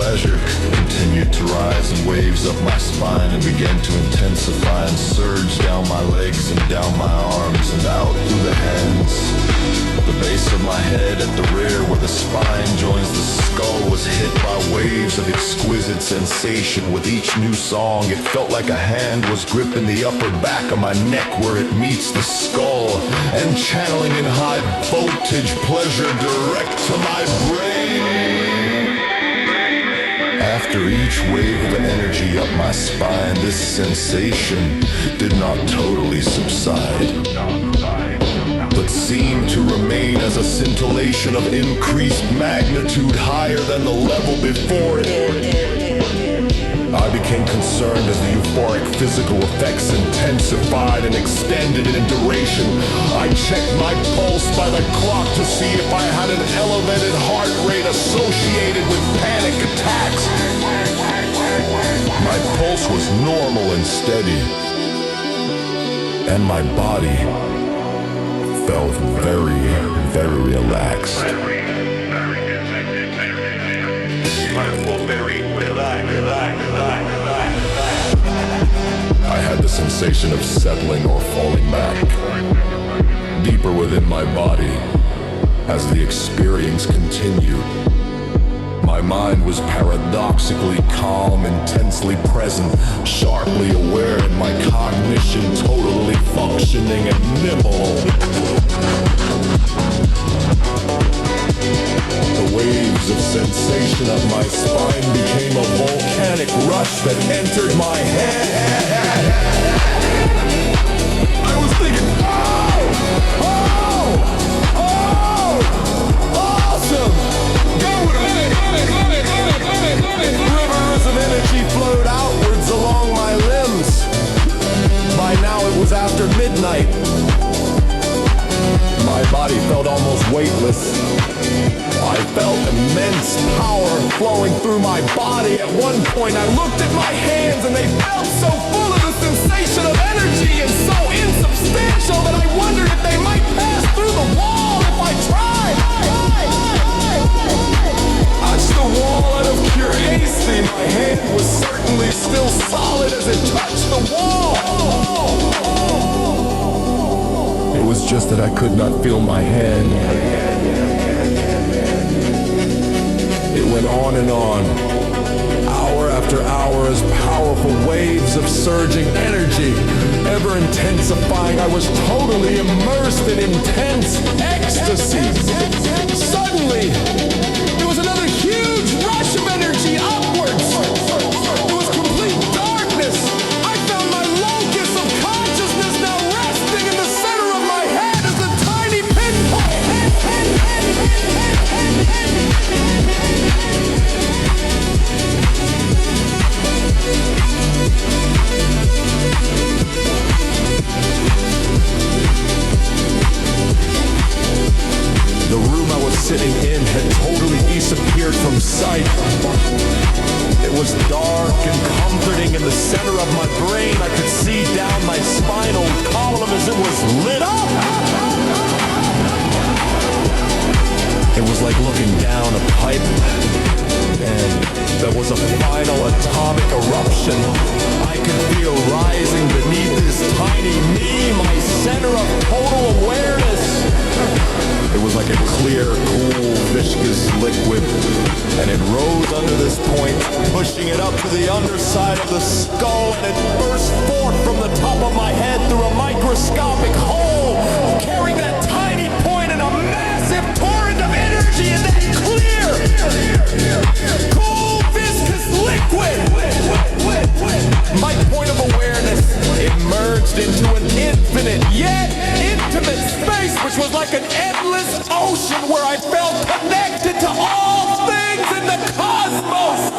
pleasure continued to rise in waves up my spine and began to intensify and surge down my legs and down my arms and out through the hands. The base of my head at the rear where the spine joins the skull was hit by waves of exquisite sensation. With each new song, it felt like a hand was gripping the upper back of my neck where it meets the skull and channeling in high voltage pleasure direct to my brain. After each wave of energy up my spine, this sensation did not totally subside, but seemed to remain as a scintillation of increased magnitude higher than the level before it. I became concerned as the euphoric physical effects intensified and extended in duration. I checked my pulse by the clock to see if I had an elevated heart rate associated with panic attacks. My pulse was normal and steady, and my body felt very, very relaxed. I had the sensation of settling or falling back, deeper within my body as the experience continued. My mind was paradoxically calm, intensely present, sharply aware, and my cognition totally functioning and nimble. The waves of sensation up my spine became a volcanic rush that entered my head. I was thinking, awesome! Go with it! Rivers of energy flowed outwards along my limbs. By now it was after midnight. My body felt almost weightless. I felt immense power flowing through my body. At one point I looked at my hands and they felt so full of the sensation of energy and so insubstantial that I wondered if they might pass through the wall if I tried. Touched the wall out of pure haste. My hand was certainly still solid as it touched the wall. It was just that I could not feel my hand. It went on and on, hour after hour, as powerful waves of surging energy, ever intensifying. I was totally immersed in intense ecstasy. Suddenly, there was another huge rush of energy upwards. It was complete darkness. I found my locus of consciousness now resting in the center of my head as a tiny pinpoint. The room I was sitting in had totally disappeared from sight. It was dark and comforting. In the center of my brain, I could see down my spinal column as it was lit up. It was like looking down a pipe, and there was a final atomic eruption. I could feel rising beneath this tiny me, my center of total awareness. It was like a clear, cool, viscous liquid, and it rose under this point, pushing it up to the underside of the skull, and it burst forth from the top of my head through a microscopic hole, carrying that tiny point in a massive torrent of energy in that clear, cool, viscous liquid. My point of awareness emerged into an infinite yet intimate space, which was like an endless ocean where I felt connected to all things in the cosmos.